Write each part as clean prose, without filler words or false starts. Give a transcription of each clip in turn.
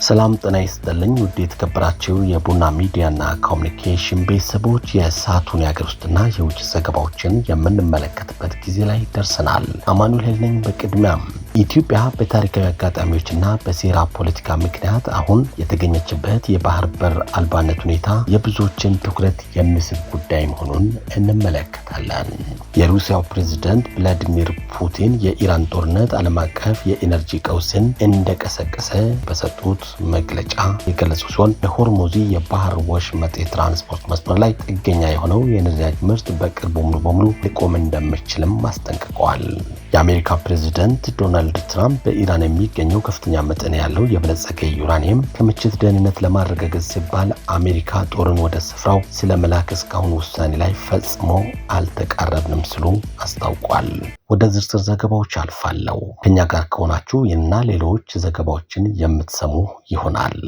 ሰላም ጤና ይስጥልኝ ውድ የተከበራችሁ የቡና ሚዲያና ኮሙኒኬሽን ቤተሰቦች የሰዓቱን የሀገር ውስጥና የውጭ ዘገባዎችን የምንመለከትበት ጊዜ ላይ ደርሰናል። አማኑኤል ነኝ። በቅድሚያም ኢትዮጵያ በታሪካዊ አጋጣሚዎችና በሴራ ፖለቲካ ምክንያት አሁን የተገኘችበት የባህር በር አልባነት ሁኔታ የብዙዎችን ትኩረት የሚስብ ጉዳይ መሆኑን እንመለከታለን። የሩሲያው ፕሬዝዳንት ቭላዲሚር ፑቲን የኢራን ጦርነት ዓለም አቀፍ የኢነርጂ ቀውስን እንደቀሰቀሰ በሰጡት መግለጫ የገለጹ ሲሆን የሆርሙዝ የባህር ወሽመጥ የትራንስፖርት መስመር ላይ ጥገኛ የሆነው የነዳጅ ምርት በቅርቡ ሙሉ በሙሉ ሊቆም እንደሚችልም አስጠንቅቀዋል። የአሜሪካ ፕሬዝዳንት ዶናልድ ትራምፕ በኢራን የሚገኘው ከፍተኛ መጠን ያለው የበለጸገ ዩራኒየም ክምችት ደህንነት ለማረጋገጥ ሲባል አሜሪካ ጦርን ወደ ስፍራው ስለመላክ እስካሁን ውሳኔ ላይ ፈጽሞ አልተቃረብንም ሲሉ አስታውቋል። ወደ ዝርዝር ዘገባዎች አልፋለሁ። ከኛ ጋር ከሆናችሁ እና ሌሎች ዘገባዎችን የምትሰሙ ይሆናል።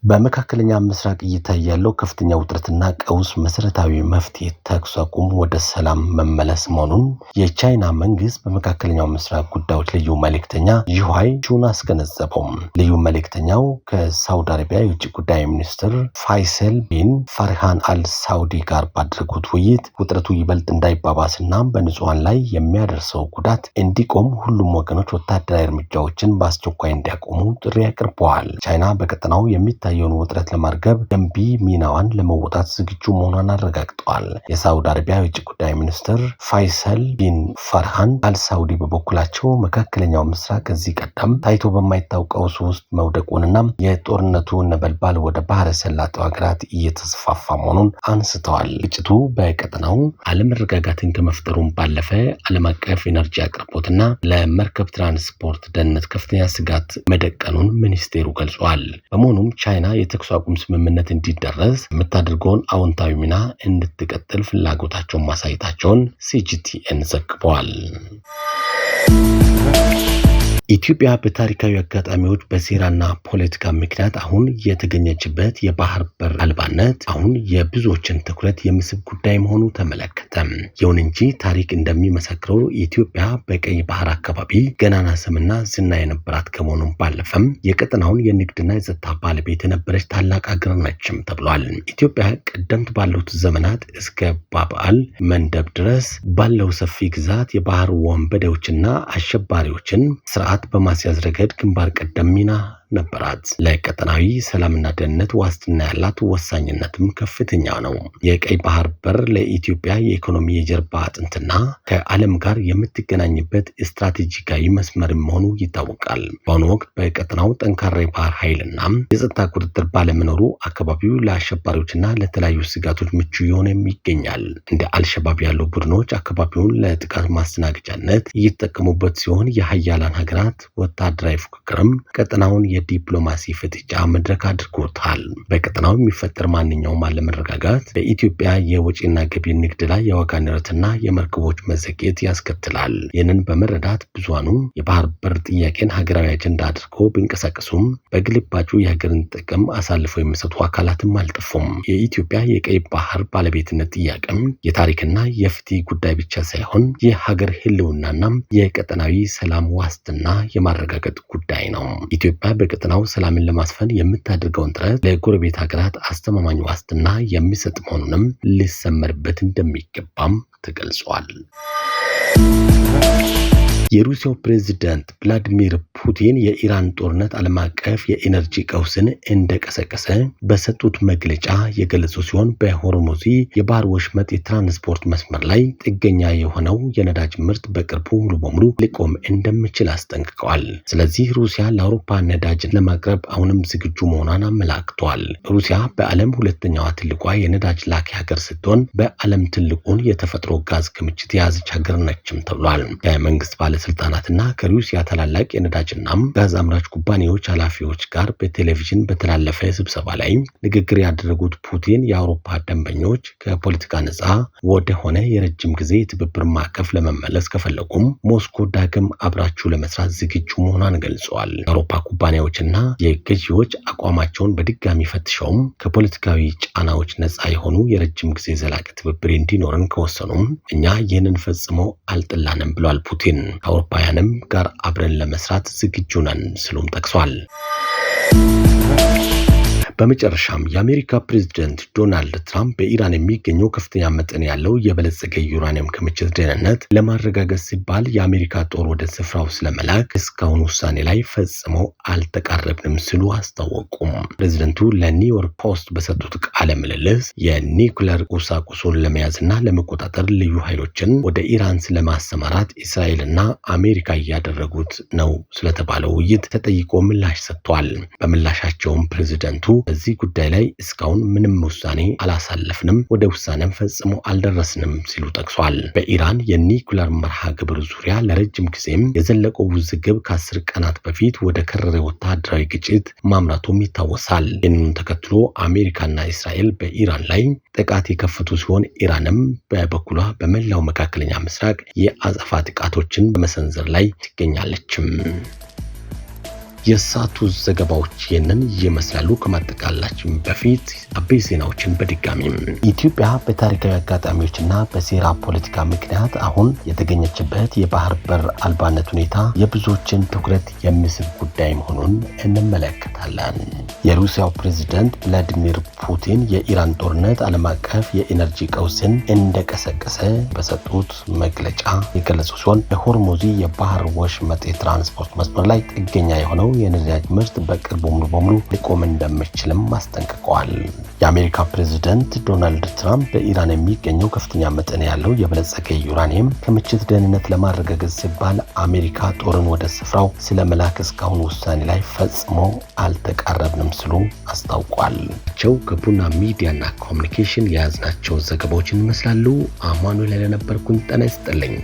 በመካከለኛ ምስራቅ እየታየ ያለው ከፍተኛ ውጥረትና ቀውስ መሰረታዊ መፍትሄ ተኩስ አቁም ወደ ሰላም መመለስ መሆኑን የቻይና መንግስት በመካከለኛው ምስራቅ ጉዳዮች ልዩ መልእክተኛ ዢሃይ ጁን አስገነዘበው። ልዩ መልእክተኛው ከሳውዲ አረቢያ የውጭ ጉዳይ ሚኒስትር ፋይሰል ቢን ፋርሃን አል ሳውዲ ጋር ባደረጉት ውይይት ውጥረቱ ይበልጥ እንዳይባባስና በንጹሃን ላይ የሚያደርሰው ጉዳት እንዲቆም ሁሉም ወገኖች ወታደራዊ እርምጃዎችን በአስቸኳይ እንዲያቆሙ ጥሪ አቅርበዋል። ቻይና በቀጠናው የሚታየውን ውጥረት ለማርገብ ገንቢ ሚናዋን ለመወጣት ዝግጁ መሆኗን አረጋግጠዋል። የሳውዲ አረቢያ የውጭ ጉዳይ ሚኒስትር ፋይሰል ቢን ፋርሃን አል ሳውዲ በበኩላቸው መካከለኛው ምስራቅ ከዚህ ቀደም ታይቶ በማይታወቀው ውስጥ መውደቁንና የጦርነቱ ነበልባል ወደ ባህረ ሰላጤው ሀገራት እየተስፋፋ መሆኑን አንስተዋል። ግጭቱ በቀጠናው አለመረጋጋትን ከመፍጠሩም ባለፈ ዓለም አቀፍ ኢነርጂ አቅርቦትና ለመርከብ ትራንስፖርት ደህንነት ከፍተኛ ስጋት መደቀኑን ሚኒስቴሩ ገልጿል። በመሆኑም ቻይና የተኩስ አቁም ስምምነት እንዲደረስ የምታደርገውን አዎንታዊ ሚና እንድትቀጥል ፍላጎታቸውን ማሳየታቸውን ሲጂቲኤን ዘግቧል። ኢትዮጵያ በታሪካዊ አጋጣሚዎች በሴራና ፖለቲካ ምክንያት አሁን የተገኘችበት የባህር በር አልባነት አሁን የብዙዎችን ትኩረት የሚስብ ጉዳይ መሆኑ ተመለከተ። ይሁን እንጂ ታሪክ እንደሚመሰክረው ኢትዮጵያ በቀይ ባህር አካባቢ ገናና ስምና ዝና የነበራት ከመሆኑም ባለፈም የቀጠናውን የንግድና የጸጥታ ባለቤት የነበረች ታላቅ ሀገር ነችም ተብሏል። ኢትዮጵያ ቀደምት ባሉት ዘመናት እስከ ባብአል መንደብ ድረስ ባለው ሰፊ ግዛት የባህር ወንበዴዎችና አሸባሪዎችን ስርዓት በማስያዝ ረገድ ግንባር ቀደም ሚና ነበራት። ለቀጠናዊ ሰላምና ደህንነት ዋስትና ያላት ወሳኝነትም ከፍተኛ ነው። የቀይ ባህር በር ለኢትዮጵያ የኢኮኖሚ የጀርባ አጥንትና ከዓለም ጋር የምትገናኝበት ስትራቴጂካዊ መስመር መሆኑ ይታወቃል። በአሁኑ ወቅት በቀጠናው ጠንካራ የባህር ኃይልና የጸጥታ ቁጥጥር ባለመኖሩ አካባቢው ለአሸባሪዎችና ለተለያዩ ስጋቶች ምቹ የሆነ ይገኛል። እንደ አልሸባብ ያሉ ቡድኖች አካባቢውን ለጥቃት ማስተናገጃነት እየተጠቀሙበት ሲሆን የሀያላን ሀገራት ወታደራዊ ፉክክርም ቀጠናውን የዲፕሎማሲ ፍጥጫ መድረክ አድርጎታል። በቀጠናው የሚፈጠር ማንኛውም አለመረጋጋት በኢትዮጵያ የወጪና ገቢ ንግድ ላይ የዋጋ ንረትና የመርከቦች መዘግየት ያስከትላል። ይህንን በመረዳት ብዙሃኑ የባህር በር ጥያቄን ሀገራዊ አጀንዳ አድርገው ቢንቀሳቀሱም በግልባጩ የሀገርን ጥቅም አሳልፈው የሚሰጡ አካላትም አልጠፉም። የኢትዮጵያ የቀይ ባህር ባለቤትነት ጥያቄም የታሪክና የፍትህ ጉዳይ ብቻ ሳይሆን የሀገር ህልውናና የቀጠናዊ ሰላም ዋስትና የማረጋገጥ ጉዳይ ነው። ኢትዮጵያ በቀጠናው ሰላምን ለማስፈን የምታደርገውን ጥረት ለጎረቤት ሀገራት አስተማማኝ ዋስትና የሚሰጥ መሆኑንም ሊሰመርበት እንደሚገባም ተገልጿል። የሩሲያው ፕሬዝዳንት ቭላዲሚር ፑቲን የኢራን ጦርነት ዓለም አቀፍ የኢነርጂ ቀውስን እንደቀሰቀሰ በሰጡት መግለጫ የገለጹ ሲሆን በሆርሙዝ የባህር ወሽመጥ የትራንስፖርት መስመር ላይ ጥገኛ የሆነው የነዳጅ ምርት በቅርቡ ሙሉ በሙሉ ሊቆም እንደሚችል አስጠንቅቀዋል። ስለዚህ ሩሲያ ለአውሮፓ ነዳጅን ለማቅረብ አሁንም ዝግጁ መሆኗን አመላክተዋል። ሩሲያ በዓለም ሁለተኛዋ ትልቋ የነዳጅ ላኪ ሀገር ስትሆን በዓለም ትልቁን የተፈጥሮ ጋዝ ክምችት የያዘች ሀገር ነችም ተብሏል። ከመንግስት ባለስልጣናትና ከሩሲያ ታላላቅ የነዳጅና ጋዝ አምራች ኩባንያዎች ኃላፊዎች ጋር በቴሌቪዥን በተላለፈ ስብሰባ ላይ ንግግር ያደረጉት ፑቲን የአውሮፓ ደንበኞች ከፖለቲካ ነፃ ወደ ሆነ የረጅም ጊዜ የትብብር ማዕቀፍ ለመመለስ ከፈለጉም ሞስኮ ዳግም አብራችሁ ለመስራት ዝግጁ መሆኗን ገልጸዋል። የአውሮፓ ኩባንያዎችና የገዢዎች አቋማቸውን በድጋሚ ፈትሸውም ከፖለቲካዊ ጫናዎች ነፃ የሆኑ የረጅም ጊዜ ዘላቂ ትብብር እንዲኖረን ከወሰኑም እኛ ይህንን ፈጽሞ አልጥላንም ብሏል ፑቲን። ከአውሮፓውያንም ጋር አብረን ለመስራት ዝግጁ ነን ሲሉም ጠቅሷል። በመጨረሻም የአሜሪካ ፕሬዝዳንት ዶናልድ ትራምፕ በኢራን የሚገኘው ከፍተኛ መጠን ያለው የበለጸገ ዩራኒየም ክምችት ደህንነት ለማረጋገጥ ሲባል የአሜሪካ ጦር ወደ ስፍራው ስለመላክ እስካሁን ውሳኔ ላይ ፈጽሞ አልተቃረብንም ሲሉ አስታወቁም። ፕሬዝዳንቱ ለኒውዮርክ ፖስት በሰጡት ቃለ ምልልስ የኒውክሌር ቁሳቁሱን ለመያዝና ለመቆጣጠር ልዩ ኃይሎችን ወደ ኢራን ስለማሰማራት እስራኤልና አሜሪካ እያደረጉት ነው ስለተባለው ውይይት ተጠይቆ ምላሽ ሰጥቷል። በምላሻቸውም ፕሬዝዳንቱ በዚህ ጉዳይ ላይ እስካሁን ምንም ውሳኔ አላሳለፍንም፣ ወደ ውሳኔም ፈጽሞ አልደረስንም ሲሉ ጠቅሷል። በኢራን የኒውክሌር መርሃ ግብር ዙሪያ ለረጅም ጊዜም የዘለቀው ውዝግብ ከ10 ቀናት በፊት ወደ ከረረ ወታደራዊ ግጭት ማምራቱም ይታወሳል። ይህንን ተከትሎ አሜሪካና እስራኤል በኢራን ላይ ጥቃት የከፈቱ ሲሆን ኢራንም በበኩሏ በመላው መካከለኛ ምስራቅ የአጸፋ ጥቃቶችን በመሰንዘር ላይ ትገኛለችም። የሳቱ ዘገባዎች ይህንን ይመስላሉ። ከማጠቃላችን በፊት አበይት ዜናዎችን በድጋሚ ኢትዮጵያ በታሪካዊ አጋጣሚዎችና በሴራ ፖለቲካ ምክንያት አሁን የተገኘችበት የባህር በር አልባነት ሁኔታ የብዙዎችን ትኩረት የሚስብ ጉዳይ መሆኑን እንመለከታለን። የሩሲያው ፕሬዝዳንት ቭላዲሚር ፑቲን የኢራን ጦርነት ዓለም አቀፍ የኢነርጂ ቀውስን እንደቀሰቀሰ በሰጡት መግለጫ የገለጹ ሲሆን በሆርሙዝ የባህር ወሽመጥ የትራንስፖርት መስመር ላይ ጥገኛ የሆነው የነዳጅ ምርት በቅርቡ ሙሉ በሙሉ ሊቆም እንደሚችልም አስጠንቅቀዋል። የአሜሪካ ፕሬዝዳንት ዶናልድ ትራምፕ በኢራን የሚገኘው ከፍተኛ መጠን ያለው የበለጸገ ዩራኒየም ክምችት ደህንነት ለማረጋገጥ ሲባል አሜሪካ ጦርን ወደ ስፍራው ስለመላክ እስካሁን ውሳኔ ላይ ፈጽሞ አልተቃረብንም ሲሉ አስታውቋል። ከቡና ሚዲያና ኮሚኒኬሽን የያዝናቸው ዘገባዎችን ይመስላሉ። አማኑኤል ለነበርኩኝ ጤና ይስጥልኝ።